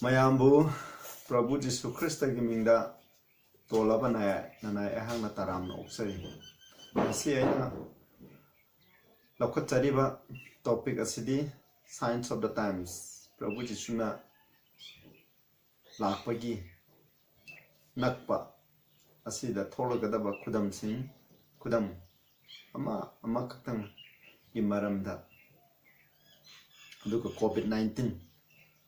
Mayambu Prabhu Jisu Krista Giminda Tolabana Nana Ehana Taram Oksari. Asi aina Lokotariba topic asidi Signs of the Times. Prabhu Jisuna Lakpagi Nakpa Asida Tolagadaba Kudam Singh Kudam Ama Kakang Gimaramda Duka COVID-19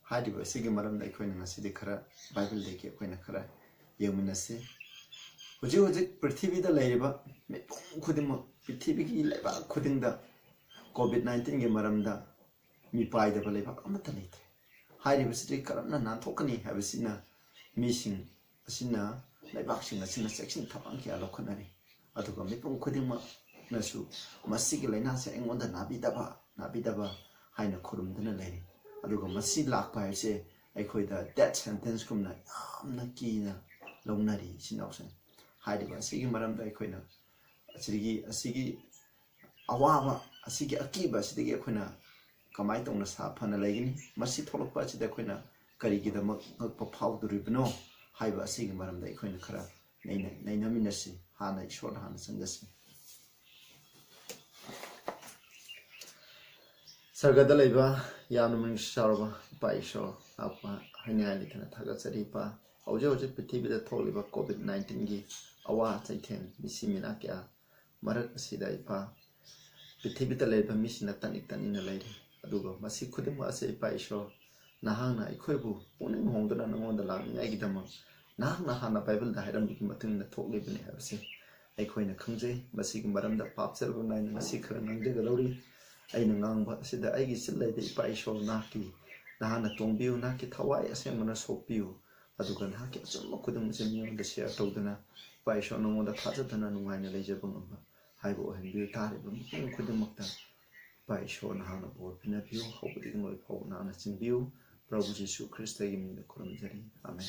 Hadiba Sigi Maram da Equina Sidi Kara Bible Deki Equina Kara Yamunasi Uji Prithvi the Ladiba Kudima Prithvi Leba Kudinda COVID-19 Gimaramda Mi Pai the Baleba Amatanite Hadiba Sidi Karamna Nantokani have seen a missing Sina Lebaxing a Sina section Tapanki Alokanari Atuka Mipum Kudima Nasu Masiki Lena saying on the Nabidaba Haina Kurum than a lady. ꯑꯗꯨꯒ ꯃꯁꯤ ꯂꯥꯛꯄ ꯍꯥꯏꯕꯁꯦ ꯑꯩꯈꯣꯏꯗ date ꯁꯦꯟꯇꯦꯟꯁꯀꯨꯝꯅ ꯌꯥꯝꯅ ꯀꯤꯅ ꯂꯧꯅꯔꯤ ꯏꯆꯤꯟ-ꯏꯅꯥꯎꯁꯤꯡ ꯍꯥꯏꯔꯤꯕ ꯑꯁꯤꯒꯤ ꯃꯔꯝꯗ ꯑꯩꯈꯣꯏꯅ ꯑꯁꯤꯒꯤ ꯑꯋꯥꯕ ꯑꯁꯤꯒꯤ ꯑꯀꯤꯕ ꯑꯁꯤꯗꯒꯤ ꯑꯩꯈꯣꯏꯅ ꯀꯃꯥꯏ ꯇꯧꯅ ꯐꯅ ꯂꯩꯒꯅꯤ ꯃꯁꯤ ꯊꯣꯛꯂꯛꯄ ꯑꯁꯤꯗ ꯑꯩꯈꯣꯏꯅ ꯀꯔꯤꯒꯤꯗꯃꯛ ꯉꯛꯄ ꯐꯥꯎꯗꯣꯔꯤꯕꯅꯣ ꯍꯥꯏꯕ ꯑꯁꯤꯒꯤ ꯃꯔꯝꯗ ꯑꯩꯈꯣꯏꯅ ꯈꯔ ꯅꯩꯅꯃꯤꯟꯅꯁꯤ ꯍꯥꯟꯅ ꯏꯁꯣꯔꯗ ꯍꯥꯟꯅ ꯆꯪꯖꯁꯤ Sargada Leva, Yanuman Sharva, Paisho, Apa, Hanali can attack a Saripa, Ojo Petibi the Toliva COVID-19 gi, Awa Titan, Missiminakia, Marak Sidaipa, Petibi the Leva mission at Tanitan in a lady, Adugo, Masi Kudima say Paisho, Nahana, Equibu, Uning Honda and on the Lang Agidama, Nahana Bible, the Haram Matun the Toli in Hersey, Equina Kunze, Masik Madam the Pop 79, Masik and Angelori. ꯑꯩꯅ ꯉꯥꯡꯕ ꯑꯁꯤꯗ ꯑꯩꯒꯤ ꯆꯤꯜꯂꯩꯗ ꯏꯄꯥ ꯏꯁꯣꯔ ꯅꯍꯥꯛꯀꯤ ꯅꯍꯥꯛꯅ ꯇꯣꯡꯕꯤꯌꯨ ꯅꯍꯥꯛꯀꯤ ꯊꯋꯥꯏ ꯑꯁꯦꯡꯕꯅ ꯁꯣꯛꯄꯤꯌꯨ ꯑꯗꯨꯒ ꯅꯍꯥꯛꯀꯤ ꯑꯆꯨꯝꯕ ꯈꯨꯗꯤꯡꯃꯛꯁꯦ ꯃꯤꯉꯣꯟꯗ ꯁꯦꯌꯔ ꯇꯧꯗꯨꯅ ꯏꯄꯥ ꯏꯁꯣꯔ ꯅꯉꯣꯟꯗ ꯊꯥꯖꯗꯅ ꯅꯨꯡꯉꯥꯏꯅ ꯂꯩꯖꯕ ꯉꯝꯕ ꯍꯥꯏꯕ ꯑꯣꯏꯍꯟꯕꯤꯌꯨ ꯇꯥꯔꯤꯕ ꯃꯤꯄꯨꯝ ꯈꯨꯗꯤꯡꯃꯛꯇ ꯏꯄꯥ ꯏꯁꯣꯔ ꯅꯍꯥꯛꯅ ꯕꯣꯔ ꯄꯤꯅꯕꯤꯌꯨ ꯍꯧꯕꯗꯒꯤ ꯂꯣꯏ ꯐꯥꯎꯕ ꯅꯍꯥꯛꯅ ꯆꯤꯡꯕꯤꯌꯨ ꯄ꯭ꯔꯚꯨ ꯖꯤꯁꯨ ꯈ꯭ꯔꯤꯁꯇꯒꯤ ꯃꯤꯡꯗ ꯈꯨꯔꯨꯝꯖꯔꯤ ꯑꯃꯦꯟ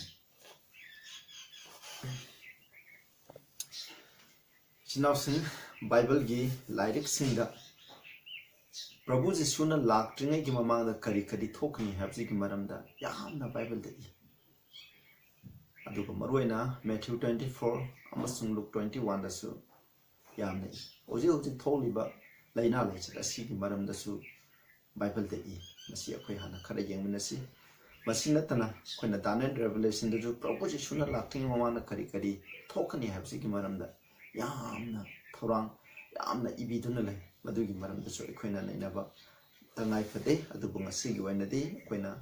ꯏꯆꯤꯟ-ꯏꯅꯥꯎꯁꯤꯡ ꯕꯥꯏꯕꯜꯒꯤ ꯂꯥꯏꯔꯤꯛꯁꯤꯡꯗ Prabhu Jisuna Laktrine Gimamanga Karikadi Tokni Habsi Gimaramda Yamna Bible de Aduka Maruena Matthew 24 Amasung Luke 21 da su Yamne Oji Toliba Laina Lech Asi Gimaram da su Bible de Masi Akoyana Karayang Minasi Masinatana Quena Daniel Revelation the Prabhu Jisuna Laktrine Mamana Karikadi Tokni Habsi Gimaramda Yamna Torang Yamna Ibidunale Madugi Maram the Soy Quena Nainaba Tangai Fade, Adubunga Sigi Wenadi, Quena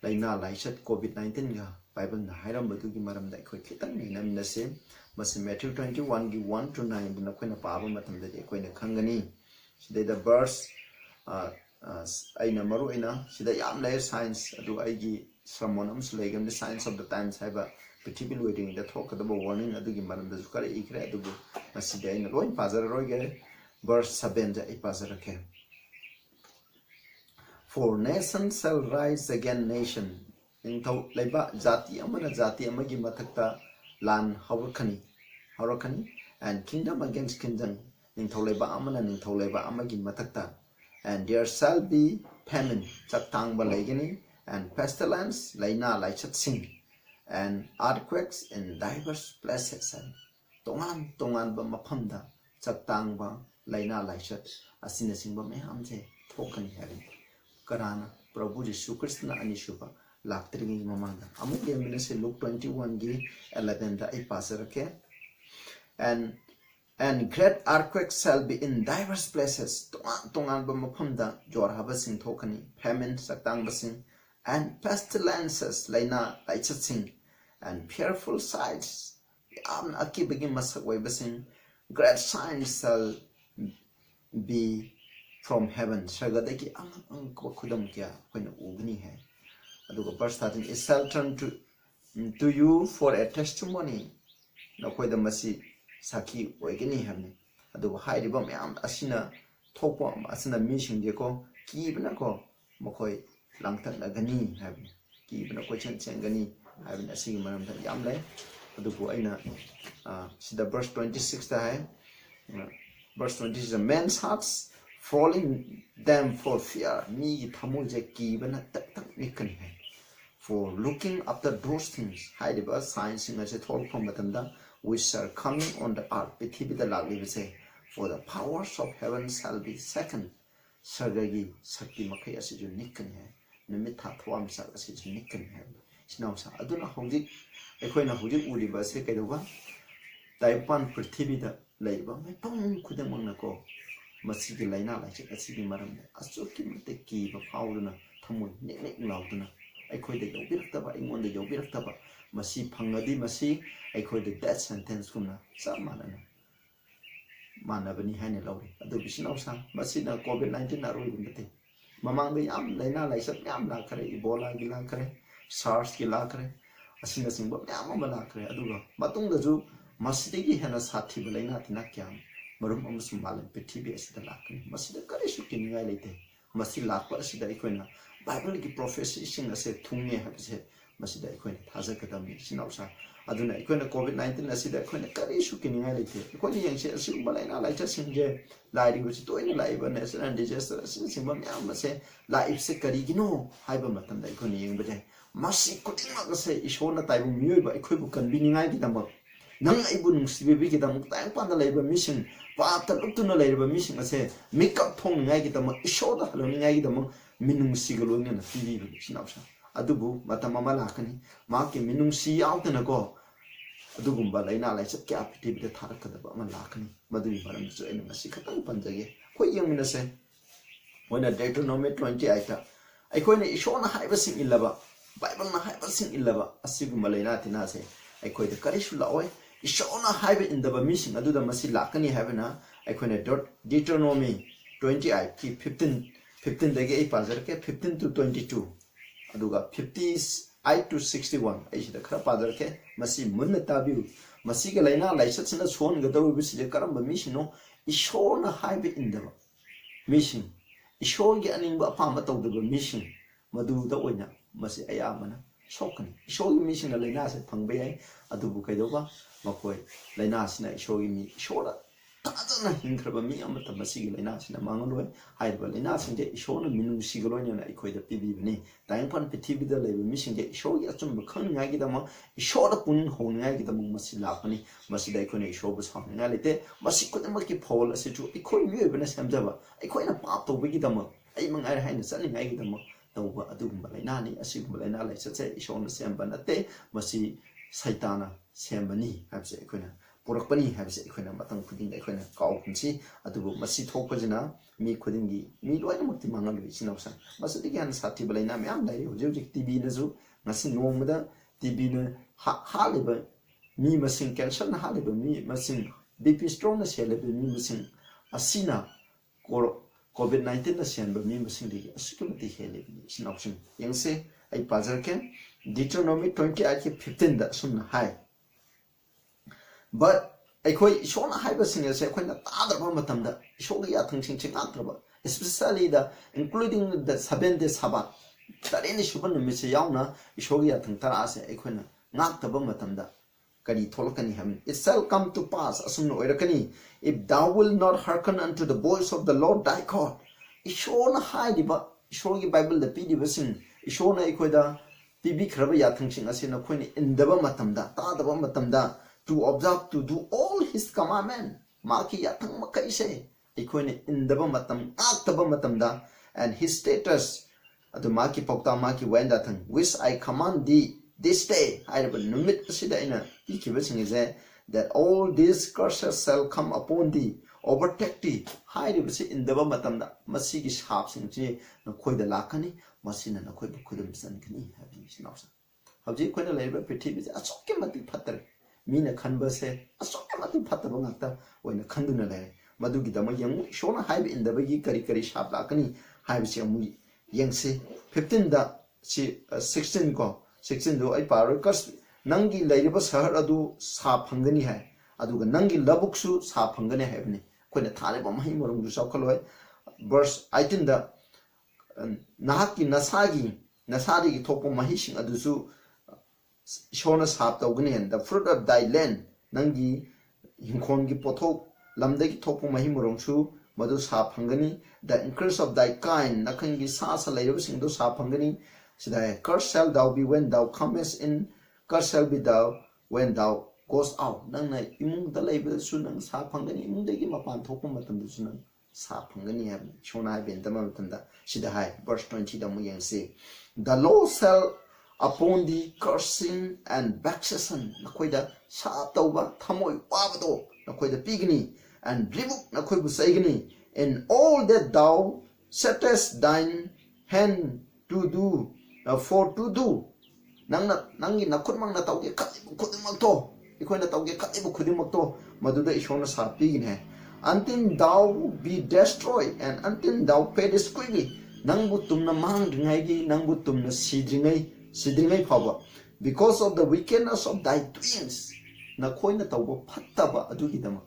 Laina Laishat COVID-19 Bible na Hiram Madugi Maram that Quikitan Nam the same, Must Matthew 21 give 1 to 9 in a Quena Pava Matam the Quena Kangani. She did the verse Aina Maruina, she the Yam layer science, do Igi Samonums Legam, the science of the times have a particular waiting the talk about warning, Adugi Maram the Zukari Ikra Adubu, Masida in a loin Pazar Roger. Verse 7 ipazarake. For nation shall rise against nation. In Leba Zati Amana Zati Amagi Matakta Lan Haurakani and kingdom against kingdom. In Toleba Amana and Toleba Amagi Matakta. And there shall be famine, Chatang Balagini, and pestilence, Laina Laichat Sing, and earthquakes in diverse places. And Tongan Bamapanda, Chatang Ba. Laina Laishat, Asina Simba Mehamse, Tokani Heaven. Karana, Prabhu Jisu Krishna Anishupa, Laktring Mamanda. Among Minase Luke 21 gi 11 da Ipasarake. And great earthquakes shall be in diverse places. Tongan Bamapanda, Jor Habasing Tokani, famine, Saktang Basing, and pestilences, Laina Laichatsing, and fearful sights. Am Aki begin Masaway Basing, great signs shall be from heaven. Shagadaki Kudam Kia when Ugni hai. Aduga verse 13 it shall turn to you for a testimony. No quite the Masi Saki Wagini Hamni. Aduga high ribam am Asina Topom Asina mission Deko, Kibanako, Mokoi, Langtan Agani having Kibanako Changani having a singing Madam Yamle. Adugo Aina see the verse 26 Verse 20 is a man's hearts falling them for fear. Me Tamuja given a for looking after those things. Haidiba science in a told from Matanda, which are coming on the earth, Pithibida Lagli for the powers of heaven shall be second. Sargagi Sakti Makai as you nicken here, Nimita Twam Sak as you nicken here. Snowsa, I do not hold it. A coin of Hudi Udiba Sekadova. Taipan Pithibida labor, my pong couldn't want to go. Masiki Laina like a city madam, a soaking the key of Howduna, Tamun, Nick Lauduna. I quit the Yobirtaba, I won the Yobirtaba, Masi Pangadi Masi, I quit the death sentence from some man. Manabani Hanny Lowry, a Dubishinosa, Masina COVID-19 are ruined the thing. Mamang the Yam, Lena like some Yam Lacre, Ebola Gilacre, SARS Gilacre, a single symbol Yam Lacre, Aduga, Matung the Zoo, Masidi Hanas Hati Belena Tinakiam, Marum Musumal, Petibis the Lacre, Masida Karishukin Reality, Masila Pasida Equina. Bible prophecy sing as a tungi have said, Masida Equin, Hazakadami, Sinosa, Aduna Equina COVID-19, Asida Equina, Karishukin reality, Equini and Silbalina, like just in jail, lighting which doing live and as an disaster, since Yama say, life Sekarigino, Hibamatam, the Equini, but Masi could say, Ishona Taibu, but equivocal being I did them up. Nang ibun sibi kita muktain pan labor mission, pa taluk tu na labor mission kasi make up tong ngai kita mo ishoda halo ngai kita mo minung sigalo na TV sinapsa. Adubu mata mama lakani, maki minung si out na ko. Adubum balay na lay sat kaya TV de thar kada ba man lakani. Madumi param so eno masi katang panjage. Ko yang minase. When a Deuteronomy 20 aita. Ay ko na ishona haiba sing ilaba. Bible na haiba sing ilaba. Asigum balay na tinase. Ay ko ita karishula oy. Ishona haiba in the mission, adu the masi lakani havena, I can Deuteronomy 28, 15 the gay pazarke, 15 to 22. Aduga 58 to 61. I should the crapazarke, masi munatabu, masigalina, like such in a swan, gado with the caramba mission, no, Ishona haiba in the mission. Isho getting upon the mission, Madu the winner, masi ayamana. Shokan, show you mission a Lena said Pangbay, Adubukadova, Makoi, Lena Sina, show me, shoulder. Tazana Hinkraba me, Amata Masig Lena Sina Mangaloy, Hide Lena Sinde, show the Minu Sigaloin and I quit the PB. Diamond Petit the labor mission get show you some becoming Agidama, show the Pun Hong Agidam Masilapani, Masidacone show was Honalite, Masikotamaki Paul as a true, I call you even as Hamzava, I quite a part of Wigidama, I among I had selling Agidama. Adum Balinani, a single and I say, shown the same banate, Masi Saitana, Sambani, have said Equina, Porapani have said Equina, Matang pudding Equina, Kaupansi, Adu Masi Topazina, me Kudingi, me Loyamutimangal, Sinosa, Masadigan Sati Balina, Mam, Jojic TB Nazu, Masin Nomada, TB Haliber, me Masin Kelson Haliber, me Masin, BP Strongness Haliber, me Masin Asina, COVID-19 na siyan ba mi masing di asukimati hele sinoption yang se ay pazar ke Deuteronomy 20:15 da sum hai but ay koi shona hai ba sing se koi na ta ba matam da shogi ya thang ching ching atra ba especially the including the 7 days sabat tare ni shuban mi se yauna shogi ya thang tara se ay koi na ngak ta ba matam da kani tholkani ham it shall come to pass asum oirakani if thou will not hearken unto the voice of the Lord thy God ishona haidiba ishogi Bible the pidi basin ishona ikoida pibi khraba ya thangching asina khoini indaba matamda ta daba matamda to observe to do all his commandment maki ya thang makai se ikoini indaba matam ataba matamda and his status adu maki pokta maki wenda thang which I command thee this day, I have a numit asida is that all these curses shall come upon thee, overtake thee. Hide in the Bamatanda, Masigis harps in J, no koi the lakani, Masina no koi kudum san can have these nosa. How do you quite a labor pretty? A sokimati patter, mean a converse, a sokimati patabangata, when a candunale, Madugi Dama Yang, Shona hive in the Bagi Karikari sharp lakani, hives Yamu Yang say, 15 da, she 16 go. 16 do I parakas Nangi Ladibus her adu sa pangani hai aduga Nangi labuksu sa pangani heaveni when a Taliban Mahimur to Sokoloi verse 18 the Nahaki Nasadi topo mahishin adusu Shonas hap the Ognian the fruit of thy land Nangi Hinkongi poto Lamdeki topo mahimurongsu Madu sa pangani the increase of thy kind Nakangi sasa labus in those sa pangani Sida curse shall thou be when thou comest in, curse shall be thou when thou goes out. Nang na imung da label su nang sa phangani imung dagi mapan thokpa matam su nang sa phangani have shona have in tamam tanda. Sida hai verse 20 da mu yang say, the law shall upon the cursing and vexation nakoida sa tauba thamoi wabado nakoida pigni and rebuke nakoi bu saigni in all that thou settest thine hand to do for to do nangi nakut mang na tauge khadibu khudimak to ikoina tauge khadibu khudimak to maduda ishona sa pigni until thou be destroyed and until thou pay disquickly nangbu tumna mang dringai gi nangbu tumna sidringai power because of the wickedness of thy doings nakoina tauba phattaba adugidama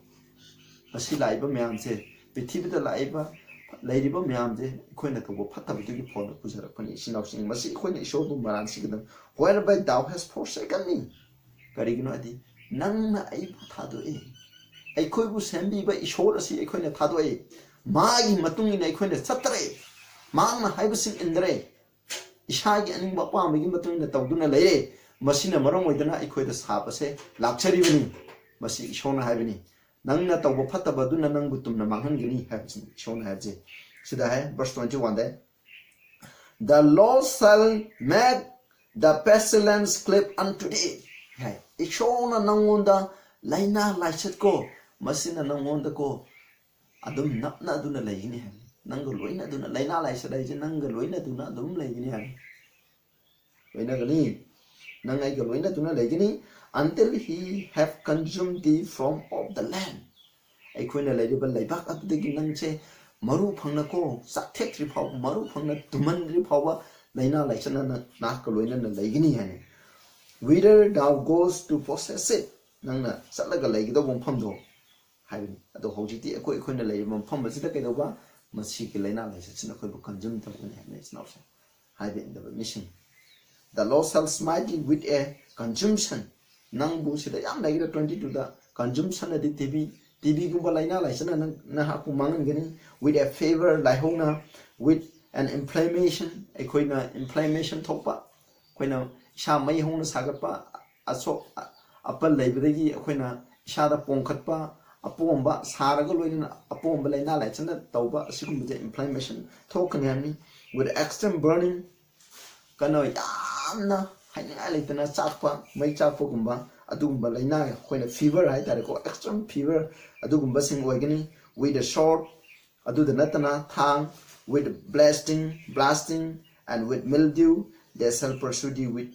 asi laiba myam se pithibida laiba lairiba myam je koina tauba phattaba dugi phone pujara pani sinausing masi koina ishobu maran sigidam whereby thou hast forsaken me karigino adi nangna ai thado ai koibu sembi ba ishor asi ai koina thado magi matungi na ai koina satre mangna haibasing indre ishagi aning ba pa magi matung na tawduna lay masina marong oidana ikoi da sap ase lakchari bani masi ishona haibani nangna tawba phattaba duna nang butum na manghan gini haibsi ishona haibje sida hai verse 21 de the Lord shall make the pestilence clip unto thee hai ishona nangonda laina laichet ko masina nangonda ko adum napna duna layini hai nang loina duna laina laisa dai je nang loina duna dum laigini han loina gani nang ai loina duna laigini until he have consumed thee from of the land ai koina lairibal laibak adudagi nang che maru phangna ko sakthek tri phau maru phangna tuman ri phau laina laisa na na ka loina na laigini han whither thou goes to possess it nang na satlaga laigido bom phamdo hai ado hojiti akoi koina laibam pham basida kaido ba masi ki laina lai sina koi bu consume ta ne ne is not hai in the mission the Lord shall smite thee with a consumption nang bu sida yam lai 22 da consumption adi tv gumba laina lai sina na ha ku mangan gani with a fever lai hona with an inflammation ai koi na inflammation thokpa koi na sha mai hona sagatpa aso apal lai bidagi koi na sha da pongkhatpa apomba saraga loina apomba laina lai chana tauba asigumba je inflammation thokani ami with extreme burning kana yamna hainga laitana chakpa mai chakpa gumba adugumba laina khoina fever hai tare ko extreme fever adugumba sing oigani with a short adu the natana thang with blasting and with mildew they shall pursue thee with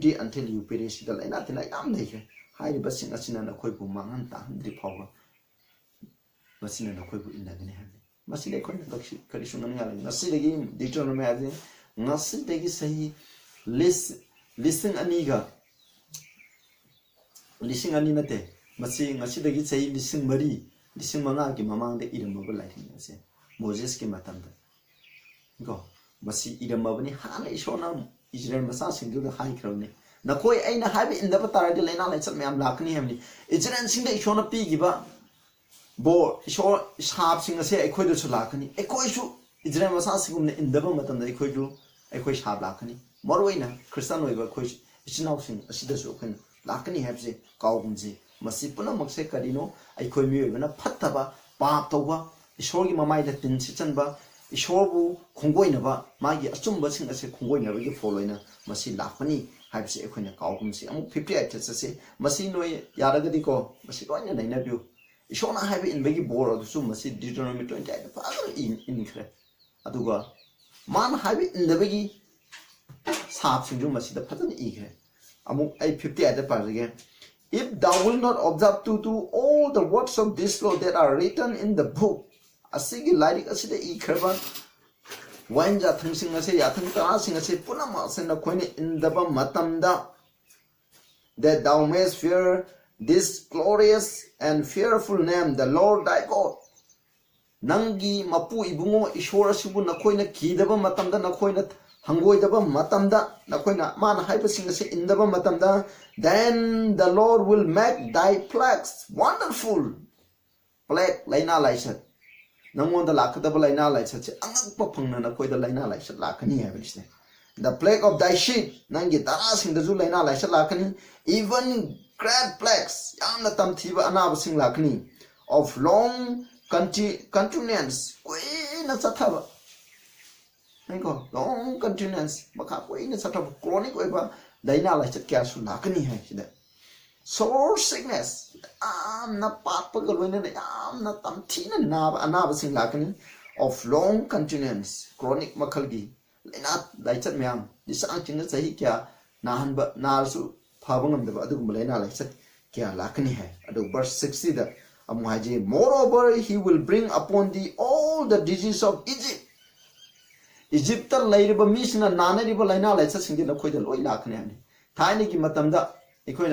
thee until you perish the laina tina yam dai hai basing asina na khoi bu mangan ta handri phawa masina na khoi bu inda gani ha masile khoi na dakshi kari sunan ngala nasi degi Deuteronomy ade nasi degi sahi listen aniga lising ani nate masi ngasi degi sahi lising manga ki mamang de irama ba lai ase Moses ki matam da go masi irama bani hana isona Israel masa singdu da hai krawne nakoi aina habi in the batara laina laichat mayam lakni hamni Israel singda ishona pigiba bo isho shap singa se ekoi do sulakani ekoi su Israel masa singumne in the matam da ekoi shap lakani morwaina Christian oiba koi isinau sing asida su khan lakani habse kaugumji masi puna makse karino ekoi mi oibana phattaba pap tawba ishorgi mamai da tin sichanba ishorbu khonggoinaba magi achumba sing ase khonggoinaba gi foloina masi lakani haibsi ekhoina kaugumsi amuk 58 chase masi noi yaragadi ko masi loina naina biu ishona haibe inbagi bor adusu masi Deuteronomy 28 father in khre aduga man haibe indabagi sap singju masi da father i khre amuk ai 58 par again if thou will not observe to do all the works of this law that are written in the book asigi lairik asida i khreban wanja thungsing ase yathang ta sing ase punama sena khoine indaba matamda that thou mayest fear this glorious and fearful name the Lord thy God nangi mapu ibungo ishora sibu nakhoina kidaba matamda nakhoina hangoidaba matamda nakhoina man haiba sing ase indaba matamda then the Lord will make thy plagues wonderful plague laina laisat nangonda lakadaba laina laisat se angakpa phangna na khoida laina laisat lakani habisne the plague of thy sheep nangi tara singda ju laina laisat lakani even great plagues yamna tamthiba anaba sing lakani of long continuance koina chathaba nko long continuance makha koina chathaba chronic oiba laina laisat kya su lakani hai sida sore sickness amna patpaga loina amna tamthina naba anaba sing lakani of long continuance chronic makhalgi laina laichat myam disang chinga sahi kya nahanba narsu phabangam deba adugum laina laichat kya lakani hai adu verse 60 da amuhaji moreover he will bring upon thee all the disease of Egypt lairiba misna nanariba laina laichat singdi na khoida loi lakani ani thaini ki matamda ekhoi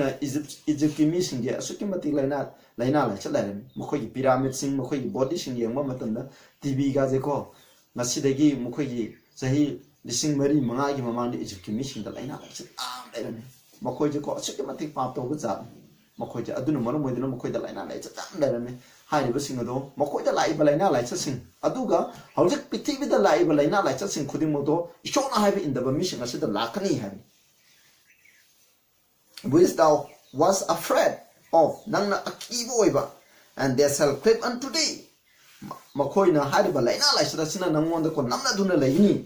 Egypt ki mi singye asuki mati laina laichat lairem mokhoi ki pyramid sing mokhoi ki body sing yengma matamda TV ga je ko ngasidagi mokhoi ki sahi lising mari manga gi mamang di Egypt ki mi sing da laina laichat lairem mokhoi je ko asuki mati pap to ga mokhoi je aduna maro moidina mokhoi da laina laichat lairem hai ba sing ado mokhoi da lai ba laina laichat sing aduga hawjik pithibi da lai ba laina laichat sing khuding mo do ishona hai ba inda ba mi sing asida lakani hai which thou was afraid of nangna akibo oiba and they shall creep unto thee makoina hariba laina laisada sina nangonda ko namna duna laini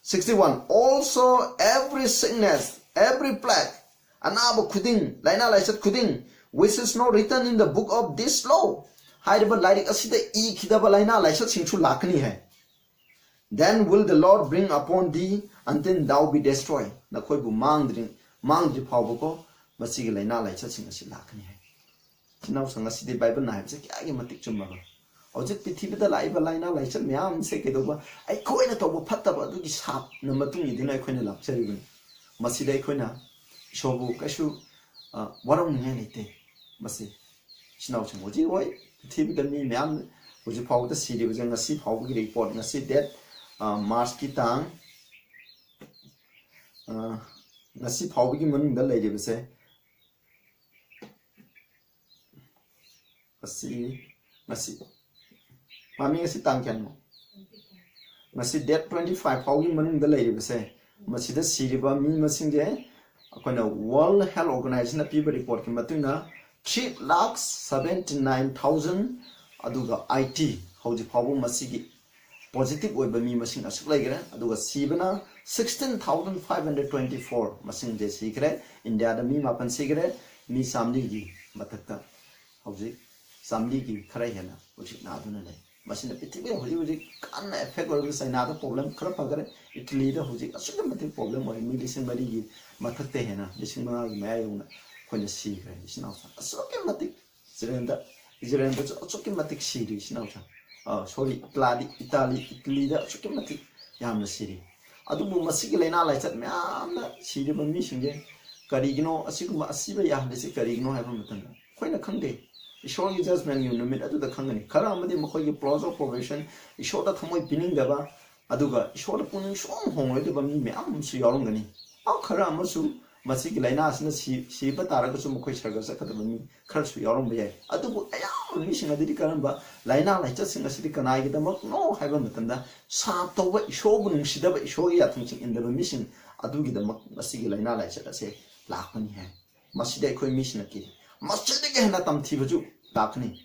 61 also every sickness every plague anaba khuding laina laisat khuding which is not written in the book of this law hariba lairik asida e khidaba laina laisat singchu lakani hai then will the Lord bring upon thee until thou be destroyed nakoi bu mangdri phawbo ko masigi laina laichat sing asi lakani hai chinaw sanga sidi bible na habse kya gi matik chumma ba ojit pithibi da laiba laina laichat myam se ke do ba ai koina to bo phatta ba du gi sap na matung ni dina khoina lapchari bun masida khoina shobu kashu warong ngai lete masi chinaw chung oji oi pithibi da mi myam oji phawbo da siri ba jang asi phawbo gi report ngasi date march ki tang ngasi phawbi manung da leide bese ngasi mami ngasi tang kyan mo ngasi date 25 phawbi manung da leide bese masida siriba mi masing je akona world health organization na piba report ki matuna 3,79,000 aduga IT hauji phawbu masigi positive oiba mi masing asuk laigre aduga sibana 16,524 masing je sikre India da mi mapan sikre mi samli gi matakta hauji samli gi khara hena hoji na duna le masina pithibi hoji kan effect or China da problem khara pagare Italy da hoji asuk mati problem oi mi lising mari gi matakte hena lising ma gi mai una khona sikre isna asuk mati zirenda asuk mati siri isna sorry Italy da asuk mati yamna siri adubu masigi laina laichat myamna siriba mi singje karigino asiguma asiba yahdese karigino haiba matanga khoina khangde ishor gi judgment yu numit adu da khangani khara amadi makhoi gi pros of probation ishor da thamoi pining daba aduga ishor da puning song hongoi de bami myam su yorongani a khara amasu masigi laina asna siba taraga su makhoi sarga sakada bami khara su yorong bayai adubu aya mi singa diri karamba laina laichat singa sidi kanai gi damak no haiba matanda sap toba ishobu nungsidaba ishogi yathungching indaba mission adugi damak masigi laina laichat ase lakani hai masida ekhoi mission ki masjid ge hena tamthiba ju lakani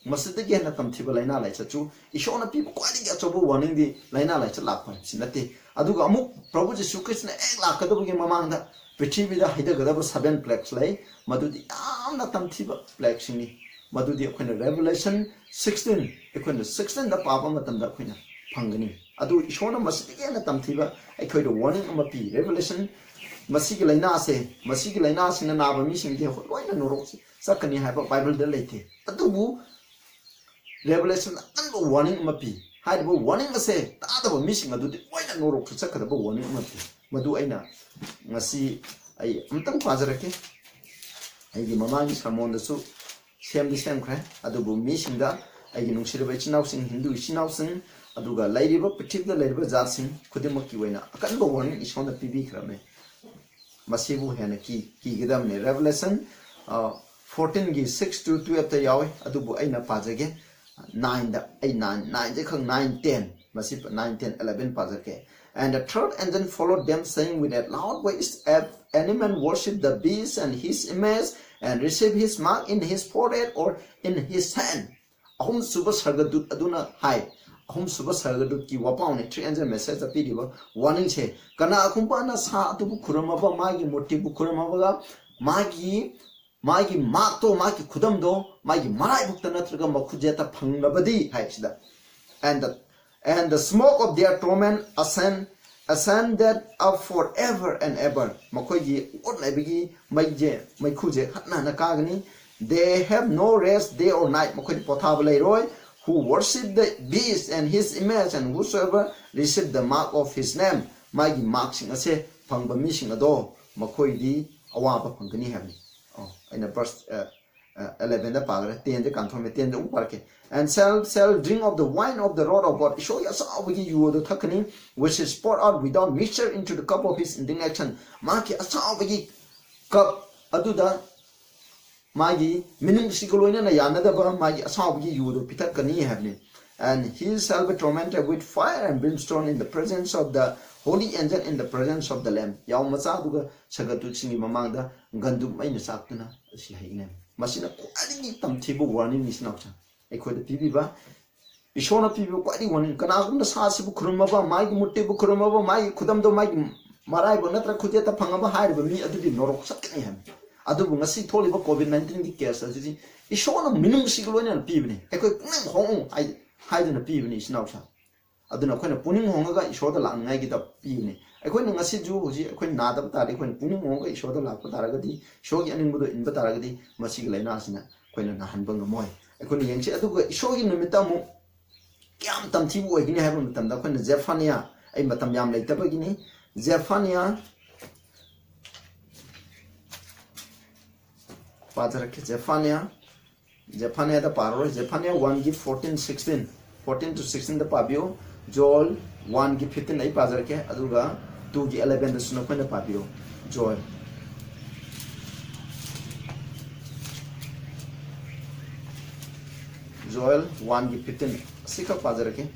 masjid ge hena tamthiba laina laichat chu ishona pi kwali ga chobu warning di laina laichat lakpan sinate aduga amuk prabhu jesu krishna ek lakadabu ge mamangda prithvi da haida gadaba 7 plagues lai madudi amna tamthiba plague singni madudi akhona revelation 16 akhona 16 da papa matam da akhona phangani adu ishona masigi na tamthiba akhoida warning ama pi revelation masigi laina sina naba mi sing de loina norok sakani ha bible da leite adu revelation and warning ama pi haiba warning ase ta da mi sing adu loina norok sakada ba warning ama pi madu aina ngasi ai amtang pazarake ai gi mamani samon da su sem khre adubu mi sing da ai gi nungsirba chinau sing hindu chinau sing aduga lairiba prithibda lairiba jatsing khudimaki waina akan ba warning ishona pibi khrame masibu hena ki gidam ne revelation 14 gi 6 to 12 ta yawe adubu aina pajage 9 da ai 9 je khang 9 10 masi 9 10 11 pazake. And the third angel followed them, saying with a loud voice, if any man worship the beast and his image and receive his mark in his forehead or in his hand. Ahum suba sargadut aduna hai. Ahum suba sargadut ki wapaune three angel message apiriba warning che. Kana akumpa na sa atubu kuramaba magi moti bu kuramabaga magi makto magi kudamdo magi marai bukta natraga makujeta panglabadi hai sida. And the smoke of their torment ascended up forever and ever. They have no rest day or night. Who worship the beast and his image, and whosoever receive the mark of his name. Magi mark sing ase phangba mi sing ado makoi di awaba phangani habni. Oh, in the verse 11 the pagre 10 the confirm 10 the parke. And shall drink of the wine of the wrath of God. Show yourself you the thakani which is poured out without mixture into the cup of his indignation. Maki asawagi cup aduda magi minung sigoloina na yanada ba magi asawagi you the pitakani havni. And he shall be tormented with fire and brimstone in the presence of the holy angel, in the presence of the lamb. Yaumasa duga sagatu singi mamangda gandu maina saktuna si haine. Masina kwadi tamtibu warning is not. Equal the Pibiba. Ishona people quite one. Kanagum the Sasibu Kurumaba, my Mutibu Kurumaba, my Kudamdo, my Marai, Bonatra Kudeta Pangaba hide with me at the Norok Sakinham. Adubungasi told about COVID-19 cares as it is. Ishona minimum sigloin and pivni. Equal home, I hide in the pivni is now. I don't know when a punning honga is short along I get up pivni. I couldn't see you, I couldn't not up that when punning honga is short along Taragati, show any mother in Bataragati, Masigalinasina, when a handbang moy. I couldn't yank it. Show you the metamu. Yam tam tibu again have them the when Zephania, a matam yam like tabagini. Zephania Father Zephania the paro, Zephania 1 give 14 16 to 16 the pabio, Joel 1 give 15 a pazarke, Aduga 2 give 11 the snow the pabio, Joel. Joel 1 give 15 Sika Pazarake.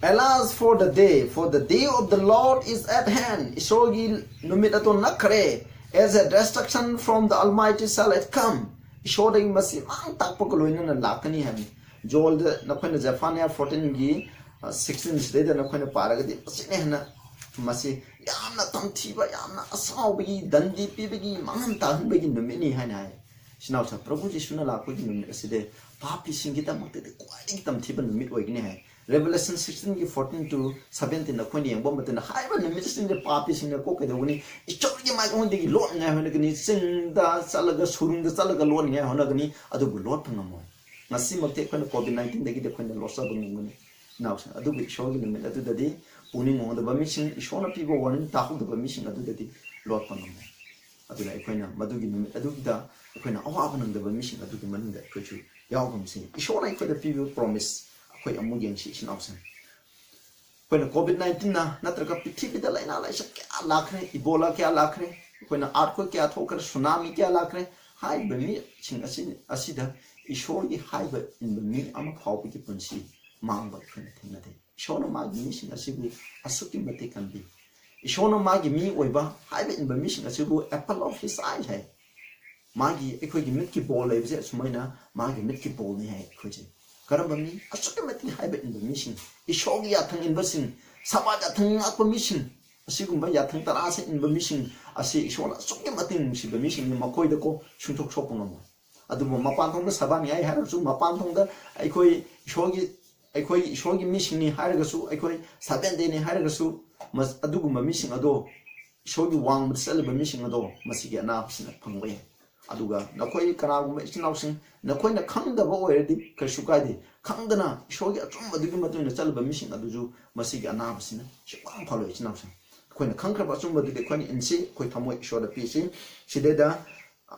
Alas for the day of the Lord is at hand. Ishogi numitato nakare, as a destruction from the Almighty shall it come. Ishoding masi mang takpokoloin and lakani ham. Joel the Nakana Zephaniah 14 gi 16 day the Nakana Paragadi Sinehana Masi Yamna Tamtiba Yamna Asawi Dandi Pibigi Mantan begin the mini hanai. Sinausa Prabhu Jishuna Lakuin Side Papi Singita Mate quite them Tiban midway. Revelation 16 14 to 17 the Queen and Bombat and high when the minister the Papis in the cook the winning. It's totally my own the Lord Nahanagani sing the Salaga Surum the Salaga Lord Nahanagani Adu Lord Panamo. Nasim take when the COVID-19 they get the Queen lost up in now Adu be showing the middle of the day, pulling on the permission, Shona people wanting to hold the permission Adu the day, Lord Panamo. Adula Equina, Madugin, Aduda, Equina, Awavan the permission Adu the money that could you Yalgum say. Shona for the people promise. A million sheets option. When the COVID-19 not a captivity the line like lacre, Ebola care lacre, when an earthquake care talker, tsunami care lacre, hide by me, sing a cedar, is surely hide in the me, I'm a how we can see, man by 20 a day. Shona Maggie missing a civil, a sucking but they can be. Shona Maggie me over, hide in the mission a civil apple of his eye. Maggie, a quick Mickey ball lives at Smina, Maggie Mickey ball near Quitting. Karabami, a succumbing habit in the mission. Ishogi yatang in bussing, Sabata up a mission. A sigumba yatang tarasa in the mission. I say Ishona succumbing she the mission in Makoi the co, Shuntok Shopunamo. Adumo Mapantong the Sabani, I had a zoom Mapantong the Ikoi Shogi mission in Haragasu, Ikoi Sabende in Haragasu, must Aduguma mission ado. Shogi one would celebrate mission ado, must get naps in a pangway. Aduga, Nakoi Kanagum is announcing, Nakoina Kanga already, Kashukadi, Kangana, Shogi a trumba digimatun the Salaba mission Aduju, Masiga Nabsina, she won't follow it now. When the conquer Basumba did the Queen in sea, Quitamo showed a PC, she did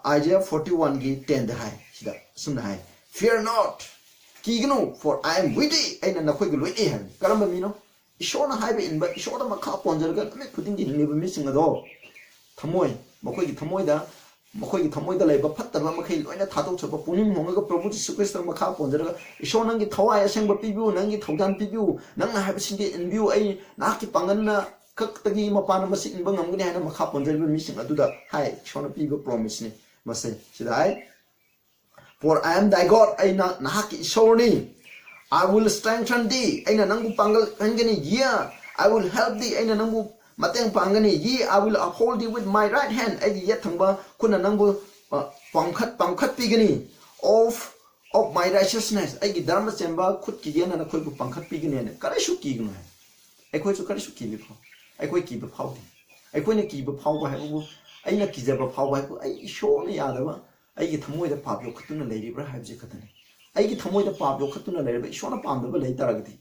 Isaiah 41 gave 10 the high, she did soon high. Fear not, Kigno, for I am witty, and a quick witty hand. Karambamino, Ishona high in, but Ishona Macap on the putting in never missing at all. Tamoy, Mokoy Tamoida. मखोई थमोइदा लेबा फत्तबा मखै लोइना थादोक छबा पुनिम होंगा प्रभु जीसु Christ मखा पोंजरगा इसो नंगी थवाय असेंग पिबिउ नंगी थौदान पिबिउ नंग हाब सिंगे इनबिउ आई नाकी पांगनना खक्तगी मपान मसि इनबा ngमगनि हाना मखा पोंजरबा missing अदुदा हाय इसोना पिबा promise नि मसे सिदाय for I am thy God aina nahaki isoni I will strengthen thee aina nangu pangal hangani yeah I will help thee aina nangu mateng pangani ye I will uphold thee with my right hand ai yet thangba kuna nangu pangkhat pigani of my righteousness ai gi dharma chemba khut ki gena na khoi bu pangkhat pigani ne kare shu ki gnu ai khoi chu kare shu ki bi pho ai khoi ki ba phau ai khoi ne ki ba phau ba hai bu ai na ki ja ba phau ba ai isho ne ya da ba ai gi thamoi da pabyo khatuna leiri bra haib je khatane ai gi thamoi da pabyo khatuna leiri ba isho na pam da ba lei taragdi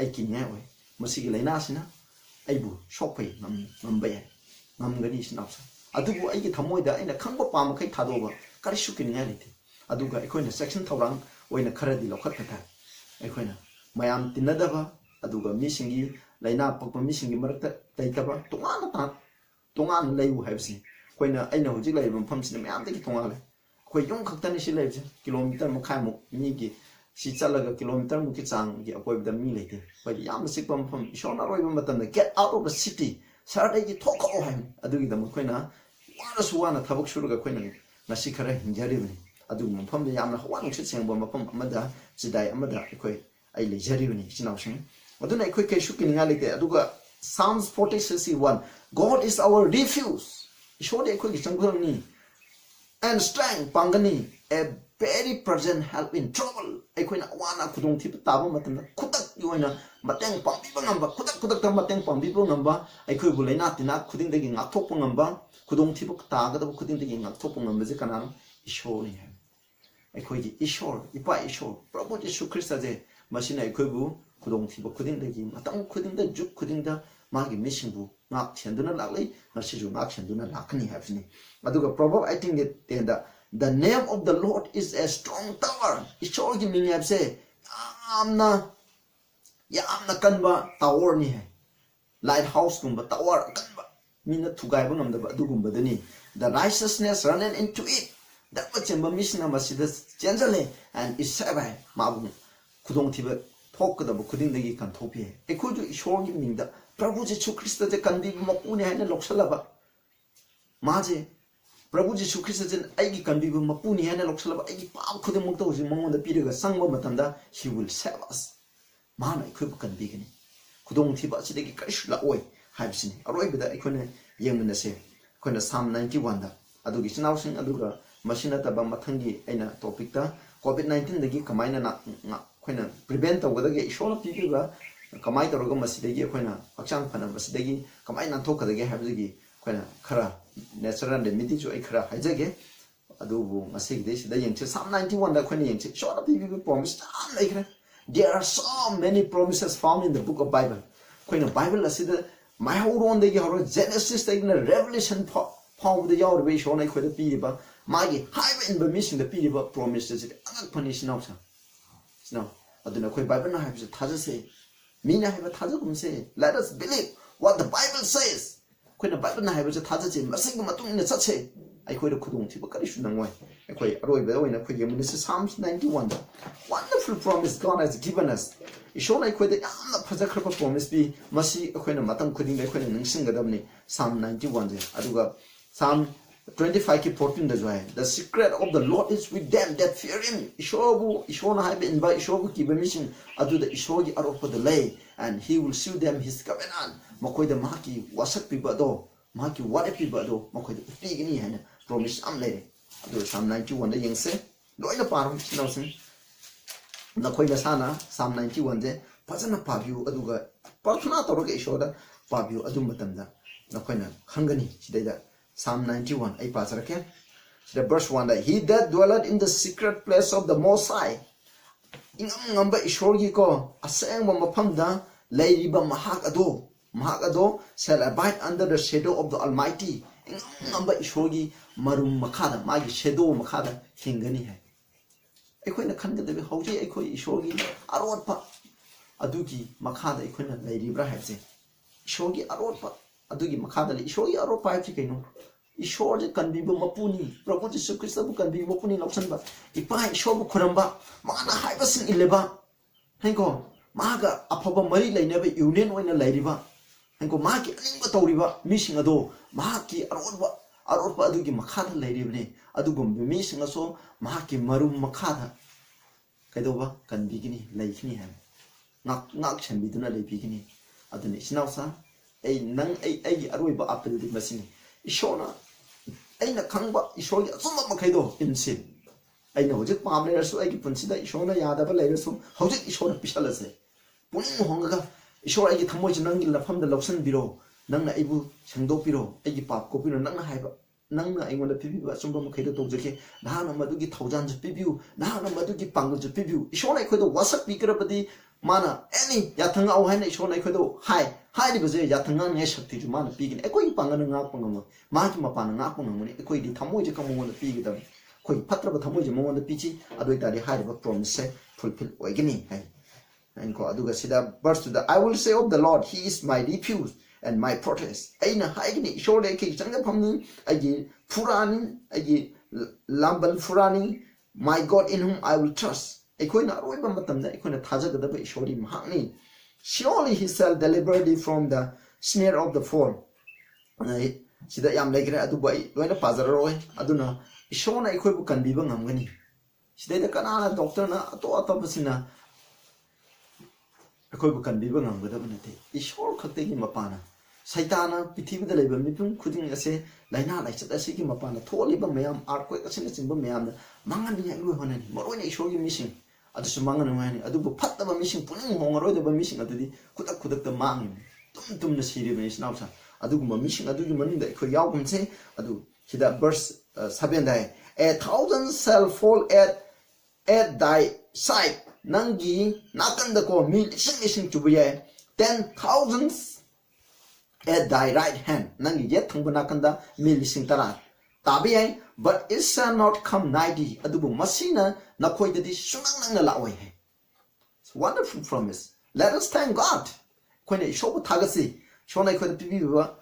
ai ki nya oi masi gi leina sina ai bu shopai ngam ba ya ngam gani sina sa adu bu ai gi thamoi da ai na khangba pam khai thado ba kari shu ki nya lite adu ga ai khoi na section thorang oi na khara di lokhat khatha ai khoi na mayam tinada ba adu ga mi singi leina pakpa mi singi marakta taita ba tongan leiu haib si khoi na ai na hojik lai bam pham sina mayam de ki tonga कोई यूं खक्तनी सी लेबजे kilometre मखाय मु मी की सी चलगा kilometre मु की चांग की अकोय the मी लेते कोई याम सिकपम फम इशोना रोय मतम the gate out of the city सरदे की थोको हाय अदुगी द मखोयना वाना सुवाना थबक सुरुगा कोयना नसी खरा हिंजरिबनी अदु मफम द यामना हवान छु सेंगबो मफम अमदा जिदाय अमदा कोय आई लेजरिबनी चिनावसिं अदुना कोय के शुकिनिंगा लेते अदुगा Psalms 46:1 God is our refuge ishode कोय की संगरनी and strength pangani a very present help in trouble aikoina wana khudong thip taba matna khudak yoina mateng pambi ngamba khudak ta mateng pambi ngamba aikoi bulaina tina khuding dagi ngakthok ngamba khudong thip ta ga da khuding dagi ngakthok ngamba je kana ishor ni hai aikoi gi ishor ipa ishor prabhu jesu christ je masina aikoi bu khudong thip khuding dagi matang khuding da juk khuding da magi mission bu ngak chenduna laklai nasi ju ngak chenduna lakni habsni aduga proverb I think that the name of the Lord is a strong tower ishor gi ming habse yamna kanba tower ni hai lighthouse gumba tower kanba mina thugai ba ngamda ba adugumba dani the righteousness running into it that much emba mission masida gentle and is sabai mabu khudong thiba thokda ba khuding dagi kan thopi ekhoju ishor gi mingda Prabhu Jishu Christ जे कंदी मपुने हैने लोक्सलबा माजे प्रभु जीशु Christ जे आइगी कंदी मपुने हैने लोक्सलबा आइगी पाप खुदे मुक्त होजि मंगोंदा पिरगा संगबा मतंदा he will save us माना इखोब कंदी गनि खुदोंग थिबा सिदगी करिसुला ओय हाइबसिनि अरोइबदा इखोने येंगनसे इखोने साम 91 दा अदुगी सिनावसिं अदुगा मसिना तबा मथंगी आइना टॉपिक दा कोविड 19 दगी कमाइना ना खोइना प्रिवेंट तौगदगे इशोना पिबिगा कमाई तौरगा मसिदगी अखोइना हक्चांग फना मसिदगी कमाई नाथोखदगे हाबजिगी अखोइना खरा नेचुरल रेमेडी जो खरा हाइजगे अदुबु मसिगदे सिदा यंगचे साम 91 दा अखोइना यंगचे शॉर्ट पिबि प्रॉमिस ताम लाइखरे there are so many promises found in the book of Bible अखोइना बाइबल असिदा माइहौरोन दगी हरो जेनेसिस दगिना रेवलेशन फाउंड द यावर वे शोना अखोइदा पिरिबा मागी highway in the mission the पिरिबा प्रॉमिस जे अगक फनि सिनावसा सिनाव अदुना अखोइ बाइबल ना हाइबसे थाजसे Mina have a Tazumse. Let us believe what the Bible says. When the Bible have a Tazim, a single matum in such a I quite a kudum Tibakarishan way. I quite a roy in a quick this is Psalms 91. Wonderful promise God has given us. It's shown I quite a Pazakra promise be Masi Aquina Matam Kudin Aquin Singadamni, Psalm 91. Aduga Psalm 25:14 the way. The secret of the Lord is with them that fear him. Ishobu Ishona have been by Ishobu Kibemission adu the Ishogi out of the lay, and he will show them his covenant. Makoi the Maki wasak pibado, Maki what a pibado, Makoi the Pigini and promise amle. Adu Psalm 91 the young say, Loina Parum, Snowson. Nakoi the Sana, Psalm 91 de, Pazana Pabu Aduga, Partuna Toroga Ishoda, Pabu Adumatanda, Nakoina, Hungani, Chida. Psalm 91, I pass again. The verse 1 that he that dwelleth in the secret place of the Most High. Ingamba Ishorgiko, a saying Mapamda, Layriba Mahakado, shall abide under the shadow of the Almighty. Ingamba Ishorgi, Marum Makada, Magi shadow Makada, Hingani. Equina Kanda de Hoji, Equi Ishorgi, Arotpa, Aduki, Makada, Equina, Lady Brahase. Ishorgi Arotpa. Adugi makada li shoyi aro pa chike no Ishwar J कन्बीबो मपुनी Prabhu Jisshu Christ बु कन्बीबो मपुनी लौसनबा इपा ईश्वर बु खुरंबा माना हाइबसिंग इलेबा Hancko मागा अफबा मरी लेनेबा union ओइना लेरिबा Hancko माकी अनिंग तौरिबा missing अदो माकी अरोबा अदुगी मखादा लेरिबने अदुगुम missing असो माकी मरुम मखादा कैदोबा कन्बीगिनी लेखिनी है ngak chen biduna le bigini aduni sinausa ei nang ei aroiba apel di masini ishona ei na khangba ishol ya summa makhaido insin ei na hojik pam le rasu ei ki punsida ishona yada ba le rasu hojik ishona pisalase puning honga ishor ei ki thamoi nang gi lafam da loksan biro nang na eibu sengdok biro ei ki pap ko biro nang na haiba nang na aingon da pibi ba sumba makhaido tokjake na na madu gi thaujan ju pibiu na na madu gi pangul ju pibiu ishona khoido wasak bikrabadi mana any yathang au haina ishona khodo hai di baje yathang nge shakti ju mana pigin ekoi pangan nga pangam ma ki mapan nga pangam ni ekoi di thamoi je kamong na pigi da koi patra ba thamoi je mong na pichi adoi ta di hai ba promise fulfill oigini hai and ko aduga sida verse to the I will say of the Lord he is my refuge and my fortress aina haigini ishole ke changa phamni agi purani agi lambal furani my God in whom I will trust Equina Roiba Matam, Equina Tajaga the Shori Mahani. Surely he shall deliver thee from the snare of the fall. Sida Yam Legre Adubai, when a Pazaroi, Aduna, Ishona Equibu can be Bangani. Sida the Canana doctor na to Atopasina Equibu can be Bangam with Abinity. Ishor Kategi Mapana. Saitana, Piti the labor, Mipum, couldn't say, Lina like Siki Mapana, Toliba Mayam, Arquake, Simba Mayam, Mangani, Moroni show you missing. Adusu mangan wani adubu patta ba missing puning hongaro ba missing adudi kudak da mangin tum na siri ba isnausa adugu ma missing adugi manin da ko yaw gumse adu hida verse 7 dai 1,000 shall fall at thy side nangi nakan da ko mil sing tubuye 10,000 at thy right hand nangi yet thang nakan da mil sing tara tabi but it shall not come nigh thee adubu masina nakoi dadi sunang nang lawai hai it's a wonderful promise let us thank God koine shobu thagasi shonai ko pibi ba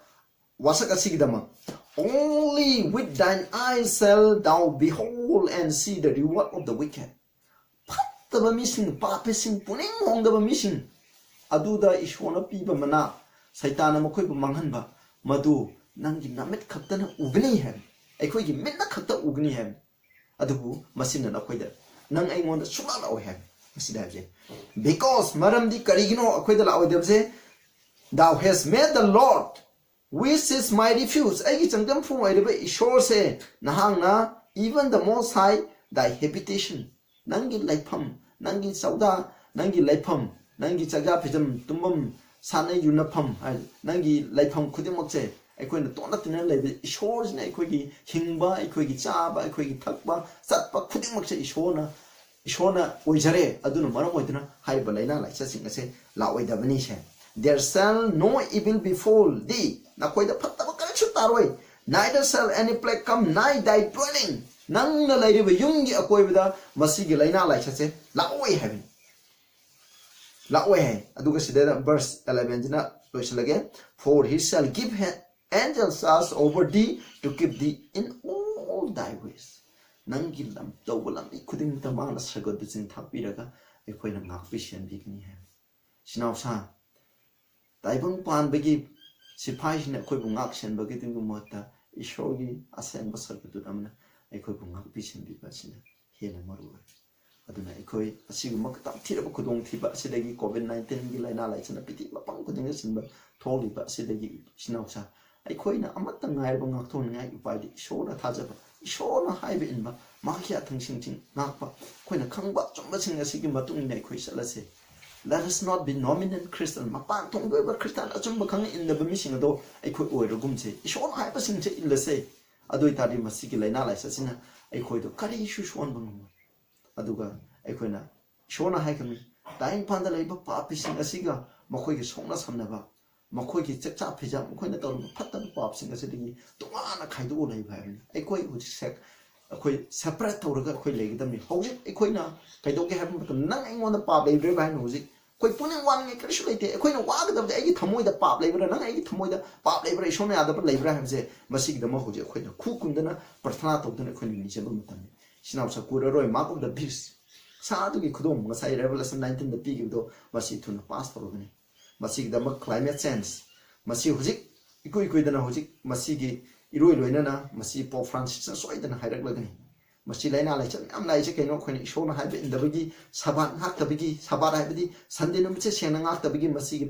wasaka sigidama only with thine eyes shall thou behold and see the reward of the wicked pattaba missing papesing puning hongdaba missing aduda ishona piba mana saitana makoi bu manghanba madu nangi namit khaktana ugni hai aikoi gi minna khakta ugni hai adubu masina nakoida nang aingon sula la ohe masida je because maram di karigino akoida la oide je thou hast made the Lord which is my refuge ai changam phu ai ba ishor se nahang na even the most high thy habitation nangi laifam nangi sauda nangi laifam nangi chaga phijam tumbam sanai yunapam nangi laifam khudimak je ꯑꯩꯈꯣꯏꯅ ꯇꯣꯟꯅ ꯇꯤꯟꯅ ꯂꯩꯕ ꯏꯁꯣꯔꯁꯤꯅ ꯑꯩꯈꯣꯏꯒꯤ ꯍꯤꯡꯕ ꯑꯩꯈꯣꯏꯒꯤ ꯆꯥꯕ ꯑꯩꯈꯣꯏꯒꯤ ꯊꯛꯄ ꯆꯠꯄ ꯈꯨꯗꯤꯡꯃꯛꯁꯦ ꯏꯁꯣꯔꯅ ꯑꯣꯏꯖꯔꯦ ꯑꯗꯨꯅ ꯃꯔꯝ ꯑꯣꯏꯗꯨꯅ ꯍꯥꯏꯔꯤꯕ ꯂꯩꯅꯥ ꯂꯥꯏꯆꯠꯁꯤꯡ ꯑꯁꯦ ꯂꯥꯛꯑꯣꯏꯗꯕꯅꯤ ꯁꯦ there shall no evil befall thee nakoida phattaba karisu taroi neither shall any plague come nigh thy dwelling nangna lairiba yumgi akoibada masigi laina laichatse laoi heaven laoi hai aduga sideda verse 11 jina loisalage for he shall give angels charge over thee to keep thee in all thy ways nangi lam tawlam ikuding tamana sagod jing thapiraga ekoina ngakpi senbigni hai sinausa taibang pan bagi sipai na koi bungak sen bagi tingu mata ishogi asen basar tu amna ekoi bungak pisin bi basina hena maru aduna ekoi asigu makta thira khudong thiba asidagi covid-19 gi laina lai chana piti lapang kuding sinba tholi ba asidagi sinausa ekoi na amata ngai bungak thon ngai upai di shona thajaba ishona haibe inba makhya thangsing ting nakpa koina khangba chomba sing asigi matung nei khoi salase let us not be nominal Christian mapan thong ba Christian achumba khang in the missing do aikoi oirogum se ishon haiba sing che illase adoi tari masigi laina lai sasina aikoi do kari shu shon bangum aduga aikoina shona haikami taing panda laiba papi sing asiga makoi gi songna samna ba makoi gi chakcha phija makoi na tawm phatta pap sing asidigi tongana khaidu lai ba aikoi hu sek akoi separate tawraga akoi legidamni hojik aikoina kaidoge have nang aingon da pap leidre ba no hojik कोई पुनिंग वांगे करिसु लेते अखोइना वागदबदे आइगी थमोइदा पाप लेबरा नंग आइगी थमोइदा पाप लेबरा इशोना यादब लेबरा हमसे मसिगदम होजे अखोइना खु कुंदना प्रार्थना तौदना अखोइना निजेबा मतम सिनाव सकुरा रोय माक ऑफ द बीस सादुगी खुदोम ngasai revelation 19 da pigido masi thun pass torogani masigdam climate change masi hujik ikui dana hujik masigi iroi loina na masi Pope Francis soidana hairak lagani masi laina lai chan am lai che keno khoini ishona haibe indabagi saban hak tabigi sabar haibedi sande no miche sena ngak tabigi masigi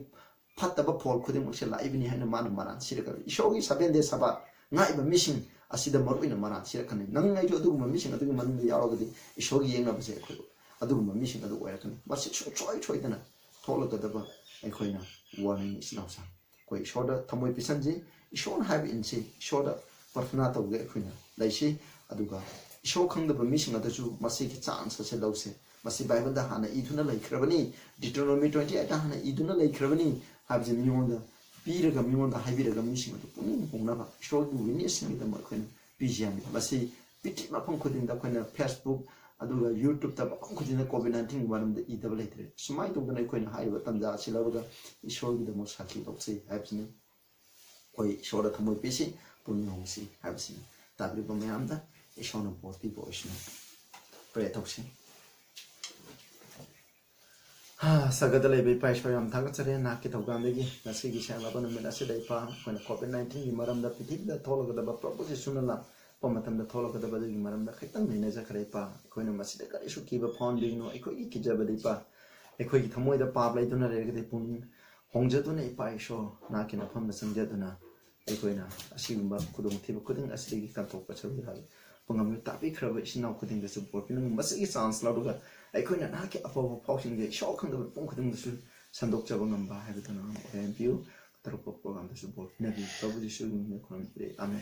phattaba phol khudim se laibini haina man maran sirka ishogi saben de sabar ngai ba mission asida maruina maran sirkani nang ngai jo aduguma mission adugi manung yarogadi ishogi yenga base khoi aduguma mission adu oirakani masi choi dana tholakadaba ꯑꯩꯈꯣꯏꯅ warning ꯏꯁꯅꯥꯎꯁꯥ ꯑꯩꯈꯣꯏ ꯏꯁꯣꯔꯗ ꯊꯃꯣꯏ ꯄꯤꯁꯟꯖꯤ ꯏꯁꯣꯔꯅ ꯍꯥꯏꯕ ꯏꯟꯁꯤ ꯏꯁꯣꯔꯗ ꯄ꯭ꯔꯊꯅꯥ ꯇꯧꯒꯦ ꯑꯩꯈꯣꯏꯅ ꯂꯩꯁꯤ ꯑꯗꯨꯒ ꯏꯁꯣꯔ ꯈꯪꯗꯕ ꯃꯤꯁꯤꯡ ꯑꯗꯨꯁꯨ ꯃꯁꯤꯒꯤ ꯆꯥꯟꯁ ꯑꯁꯤ ꯂꯧꯁꯦ ꯃꯁꯤ ꯕꯥꯏꯕꯜꯗ ꯍꯥꯟꯅ ꯏꯗꯨꯅ ꯂꯩꯈ꯭ꯔꯕꯅꯤ ꯗꯤꯇꯔꯣꯅꯣꯃꯤ 28ꯗ ꯍꯥꯟꯅ ꯏꯗꯨꯅ ꯂꯩꯈ꯭ꯔꯕꯅꯤ ꯍꯥꯏꯕꯁꯤ ꯃꯤꯉꯣꯟꯗ ꯄꯤꯔꯒ ꯃꯤꯉꯣꯟꯗ ꯍꯥꯏꯕꯤꯔꯒ ꯃꯤꯁꯤꯡ ꯑꯗꯨ ꯄꯨꯛꯅꯤꯡ ꯍꯣꯡꯅꯕ ꯏꯁꯣꯔꯒꯤ ꯋꯤꯠꯅꯦꯁꯁꯤꯡꯒꯤꯗꯃꯛ ꯑꯩꯈꯣꯏꯅ ꯄꯤꯖꯤ ꯌꯥꯝꯃꯤ ꯃꯁꯤ ꯄꯤꯇꯤ ꯃꯐꯝ ꯈꯨꯗꯤꯡꯗ ꯑꯩꯈꯣꯏꯅ ꯐꯦꯁꯕꯨꯛ ꯑꯗꯨꯒ ꯌꯨꯇ꯭ꯌꯨꯕꯇ ꯃꯐꯝ ꯈꯨꯗꯤꯡꯗ COVID-19 ꯃꯔꯝꯗ ꯏꯗꯕ ꯂꯩꯇ꯭ꯔꯦ ꯁꯨꯃꯥꯏꯅ ꯇꯧꯗꯅ ꯑꯩꯈꯣꯏꯅ ꯍꯥꯏꯔꯤꯕ ꯇꯟꯖꯥ ꯑꯁꯤ ꯂꯧꯔꯒ ꯏꯁꯣꯔꯒꯤꯗꯃꯛ ꯁꯥꯈꯤ ꯂꯧꯁꯤ ꯍꯥꯏꯕꯁꯤꯅꯤ ꯑꯩꯈꯣꯏ ꯏꯁꯣꯔꯗ ꯊꯃꯣꯏ ꯄꯤꯁꯤ ꯄꯨꯛꯅꯤꯡ ꯍꯣꯡꯁꯤ ꯍꯥꯏꯕꯁꯤꯅꯤ ꯇꯥꯕꯤꯔꯤꯕ ꯃꯌꯥꯝꯗ ꯏꯁꯣꯔꯅ ꯕꯣꯔ ꯄꯤꯕ ꯑꯣꯏꯁꯅꯨ ꯄ꯭ꯔꯦ ꯇꯧꯁꯤ ꯁꯒꯗ ꯂꯩꯕ ꯏꯄꯥ ꯏꯁꯣꯔ ꯌꯥꯝ ꯊꯥꯒꯠꯆꯔꯤ ꯅꯍꯥꯛꯀꯤ ꯊꯧꯗꯥꯡꯗꯒꯤ ꯉꯁꯤꯒꯤ ꯁꯦꯡꯂꯕ ꯅꯨꯃꯤꯠ ꯑꯁꯤꯗ ꯏꯄꯥ ꯑꯩꯈꯣꯏꯅ COVID-19ꯒꯤ ꯃꯔꯝꯗ ꯄ꯭ꯔꯤꯊꯤꯕꯤꯗ ꯊꯣꯛꯂꯒꯗꯕ ꯄ꯭ꯔꯚꯨ ꯖꯤꯁꯨꯅ ꯂꯥꯛꯄ ꯃꯇꯝꯗ ꯊꯣꯛꯂꯒꯗꯕ ꯑꯗꯨꯒꯤ ꯃꯔꯝꯗ ꯈꯤꯇꯪ ꯅꯩꯅꯖꯈ꯭ꯔꯦ ꯏꯄꯥ ꯑꯩꯈꯣꯏꯅ ꯃꯁꯤꯗ ꯀꯔꯤꯁꯨ ꯀꯤꯕ ꯐꯥꯎꯍꯟꯕꯤꯒꯅꯨ ꯑꯩꯈꯣꯏꯒꯤ ꯀꯤꯖꯕꯗ ꯏꯄꯥ ꯑꯩꯈꯣꯏꯒꯤ ꯊꯃꯣꯏꯗ ꯄꯥꯞ ꯂꯩꯗꯨꯅ ꯂꯩꯔꯒꯗꯤ ꯄꯨꯛꯅꯤꯡ ꯍꯣꯡꯖꯗꯨꯅ ꯏꯄꯥ ꯏꯁꯣꯔ ꯅꯍꯥꯛꯀꯤ ꯃꯐꯝꯗ ꯆꯪꯖꯗꯨꯅ ꯑꯩꯈꯣꯏꯅ ꯑꯁꯤꯒꯨꯝꯕ ꯈꯨꯗꯣꯡꯊꯤꯕ ꯈꯨꯗꯤꯡ ꯑꯁꯤꯗꯒꯤ ꯀꯟꯊꯣꯛꯄ ꯁꯔꯨꯛ ꯌꯥꯕ ꯄꯨꯡꯉꯝꯅ ꯇꯥꯕꯤꯈ꯭ꯔꯕ ꯏꯆꯤꯟ ꯏꯅꯥꯎ ꯈꯨꯗꯤꯡꯗꯁꯨ ꯕꯣꯔ ꯄꯤꯅꯕ ꯃꯁꯤꯒꯤ ꯆꯥꯟꯁ ꯂꯧꯔꯒ ꯑꯩꯈꯣꯏꯅ ꯅꯍꯥꯛꯀꯤ ꯑꯐꯕ ꯐꯥꯎꯁꯤꯡꯁꯦ ꯏꯁꯣꯔ ꯈꯪꯗꯕ ꯄꯨꯡ ꯈꯨꯗꯤꯡꯗꯁꯨ ꯁꯟꯗꯣꯛꯆꯕ ꯉꯝꯕ ꯍꯥꯏꯕꯗꯨꯅ ꯑꯣꯏꯍꯟꯕꯤꯌꯨ ꯇꯔꯨꯛꯄ ꯄ꯭ꯔꯣꯒ꯭ꯔꯥꯝꯗꯁꯨ ꯕꯣꯔ ꯄꯤꯅꯕꯤꯌꯨ ꯄ꯭ꯔꯚꯨ ꯖꯤꯁꯨꯒꯤ ꯃꯤꯡꯗ ꯈꯨꯔꯨꯝꯖꯔꯤ ꯑꯥꯃꯦꯟ